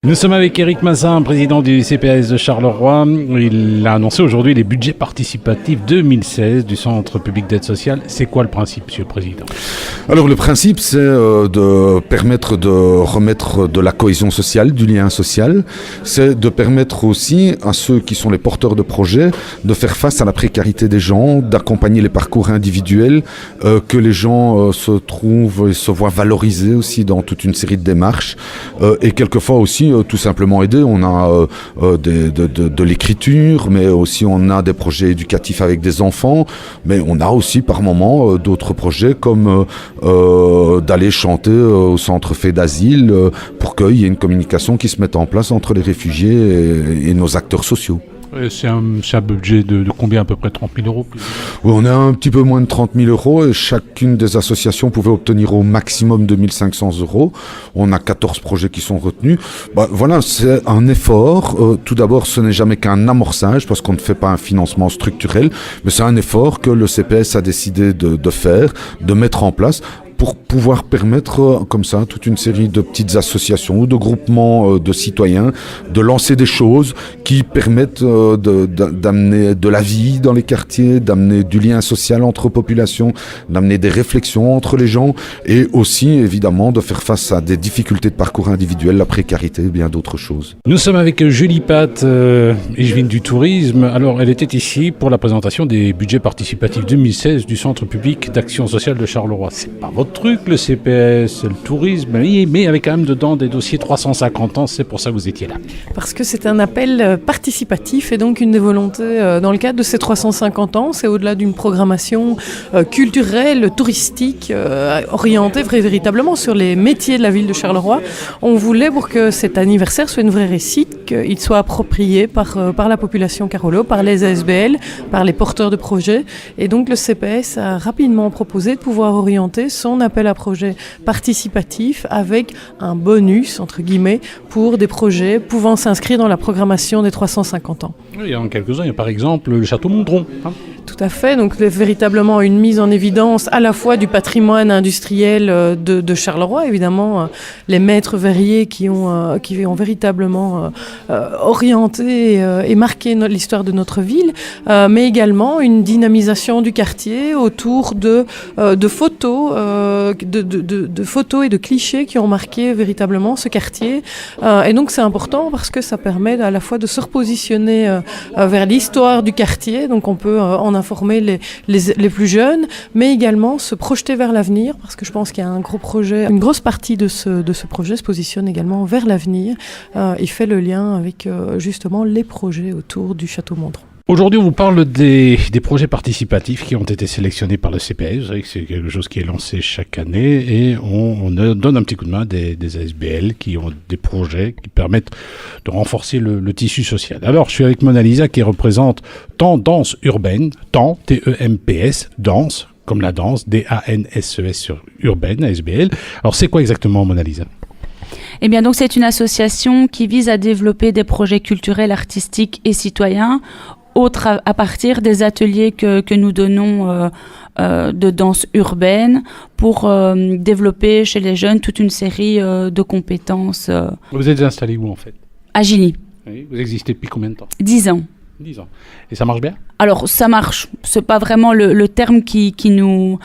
Nous sommes avec Éric Mazin, président du CPAS de Charleroi. Il a annoncé aujourd'hui les budgets participatifs 2016 du Centre public d'aide sociale. C'est quoi le principe, monsieur le président? Alors le principe, c'est de permettre de remettre de la cohésion sociale, du lien social. C'est de permettre aussi à ceux qui sont les porteurs de projets de faire face à la précarité des gens, d'accompagner les parcours individuels, que les gens se trouvent et se voient valorisés aussi dans toute une série de démarches. Et quelquefois aussi tout simplement aider. On a de l'écriture, mais aussi on a des projets éducatifs avec des enfants, mais on a aussi par moments d'autres projets comme d'aller chanter au centre fait d'asile pour qu'il y ait une communication qui se mette en place entre les réfugiés et nos acteurs sociaux. C'est un budget de combien, à peu près 30 000 euros plus ou moins. Oui, on a un petit peu moins de 30 000 euros et chacune des associations pouvait obtenir au maximum 2 500 euros. On a 14 projets qui sont retenus. Voilà, c'est un effort. Tout d'abord, ce n'est jamais qu'un amorçage parce qu'on ne fait pas un financement structurel, mais c'est un effort que le CPS a décidé de faire, de mettre en place, pour pouvoir permettre comme ça toute une série de petites associations ou de groupements de citoyens de lancer des choses qui permettent d'amener de la vie dans les quartiers, d'amener du lien social entre populations, d'amener des réflexions entre les gens et aussi évidemment de faire face à des difficultés de parcours individuel, la précarité et bien d'autres choses. Nous sommes avec Julie Pat, échevine du tourisme. Alors elle était ici pour la présentation des budgets participatifs 2016 du Centre public d'action sociale de Charleroi. C'est pas votre truc, le CPS, le tourisme, mais avec quand même dedans des dossiers 350 ans, c'est pour ça que vous étiez là. Parce que c'est un appel participatif et donc une des volontés dans le cadre de ces 350 ans, c'est au-delà d'une programmation culturelle, touristique, orientée véritablement sur les métiers de la ville de Charleroi. On voulait, pour que cet anniversaire soit une vraie réussite, qu'il soit approprié par la population Carolo, par les ASBL, par les porteurs de projets. Et donc le CPS a rapidement proposé de pouvoir orienter son appel à projet participatif avec un bonus, entre guillemets, pour des projets pouvant s'inscrire dans la programmation des 350 ans. Oui, il y en a quelques-uns, il y a par exemple le château Mondron. Tout à fait, donc véritablement une mise en évidence à la fois du patrimoine industriel de Charleroi, évidemment les maîtres verriers qui ont véritablement orienté et marqué l'histoire de notre ville, mais également une dynamisation du quartier autour de photos, de photos et de clichés qui ont marqué véritablement ce quartier. Et donc c'est important parce que ça permet à la fois de se repositionner vers l'histoire du quartier, donc on peut en informer les plus jeunes, mais également se projeter vers l'avenir, parce que je pense qu'il y a un gros projet, une grosse partie de ce projet se positionne également vers l'avenir et fait le lien avec justement les projets autour du château Mondron. Aujourd'hui, on vous parle des projets participatifs qui ont été sélectionnés par le CPS. Vous savez que c'est quelque chose qui est lancé chaque année et on donne un petit coup de main des ASBL qui ont des projets qui permettent de renforcer le tissu social. Alors, je suis avec Mona Lisa qui représente Tendance Urbaine, T-E-M-P-S, danse, comme la danse, D-A-N-S-E-S urbaine, ASBL. Alors, c'est quoi exactement, Mona Lisa ? Eh bien, donc, c'est une association qui vise à développer des projets culturels, artistiques et citoyens à partir des ateliers que nous donnons de danse urbaine pour développer chez les jeunes toute une série de compétences. Vous êtes installé où en fait? À Gigny. Oui, vous existez depuis combien de temps? 10 ans. 10 ans. Et ça marche bien? Alors, ça marche. C'est pas vraiment le terme qui nous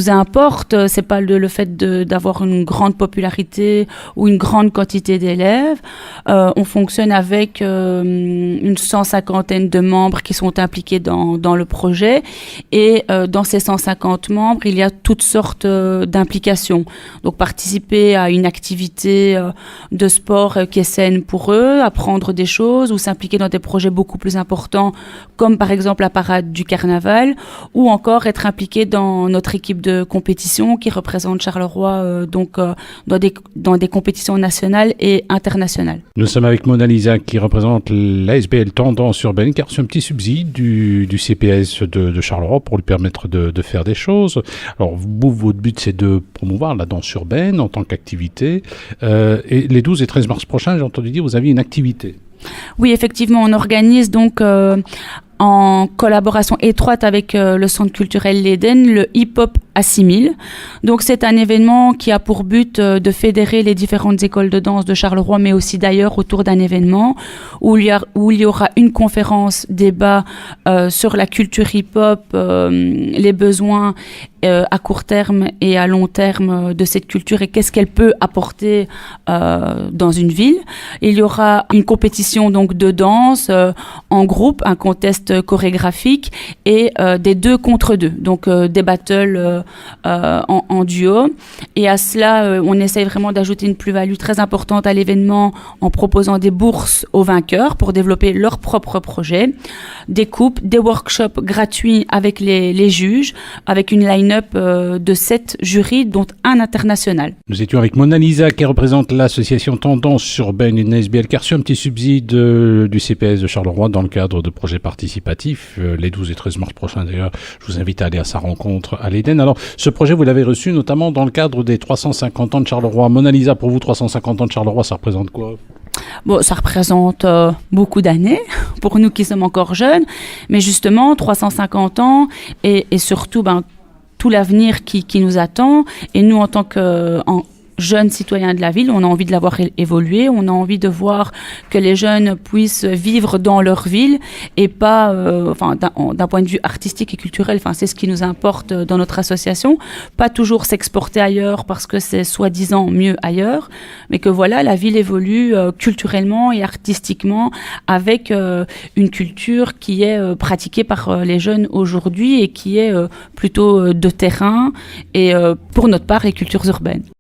importe. C'est pas le fait d'avoir une grande popularité ou une grande quantité d'élèves. On fonctionne avec une 150aine de membres qui sont impliqués dans le projet. Et dans ces 150 membres, il y a toutes sortes d'implications. Donc, participer à une activité de sport qui est saine pour eux, apprendre des choses ou s'impliquer dans des projets beaucoup plus importants comme par exemple la parade du carnaval, ou encore être impliqué dans notre équipe de compétition qui représente Charleroi dans des compétitions nationales et internationales. Nous sommes avec Mona Lisa qui représente l'ASBL Tendance Urbaine qui a reçu un petit subside du CPS de Charleroi pour lui permettre de faire des choses. Alors votre but c'est de promouvoir la danse urbaine en tant qu'activité et les 12 et 13 mars prochains, j'ai entendu dire vous aviez une activité. Oui, effectivement, on organise donc en collaboration étroite avec le Centre culturel L'Éden, le hip-hop à 6000. Donc c'est un événement qui a pour but de fédérer les différentes écoles de danse de Charleroi, mais aussi d'ailleurs autour d'un événement où il y aura une conférence débat sur la culture hip-hop, les besoins à court terme et à long terme de cette culture et qu'est-ce qu'elle peut apporter dans une ville. Il y aura une compétition donc de danse en groupe, un contest chorégraphique et des 2 contre 2, donc des battles en duo. Et à cela, on essaye vraiment d'ajouter une plus-value très importante à l'événement en proposant des bourses aux vainqueurs pour développer leurs propres projets, des coupes, des workshops gratuits avec les juges, avec une line-up de 7 jurys, dont un international. Nous étions avec Mona Lisa qui représente l'association Tendance Urbaine, une ASBL qui a reçu un petit subside du CPS de Charleroi dans le cadre de projets participatifs. Les 12 et 13 mars prochains d'ailleurs, je vous invite à aller à sa rencontre à l'Éden. Alors ce projet vous l'avez reçu notamment dans le cadre des 350 ans de Charleroi. Mona Lisa, pour vous 350 ans de Charleroi, ça représente quoi ? Bon, ça représente beaucoup d'années pour nous qui sommes encore jeunes, mais justement 350 ans et surtout tout l'avenir qui nous attend. Et nous, en tant que jeunes citoyens de la ville, on a envie de la voir évoluer, on a envie de voir que les jeunes puissent vivre dans leur ville et pas, d'un point de vue artistique et culturel, c'est ce qui nous importe dans notre association, pas toujours s'exporter ailleurs parce que c'est soi-disant mieux ailleurs, mais que voilà, la ville évolue culturellement et artistiquement avec une culture qui est pratiquée par les jeunes aujourd'hui et qui est plutôt de terrain et pour notre part les cultures urbaines.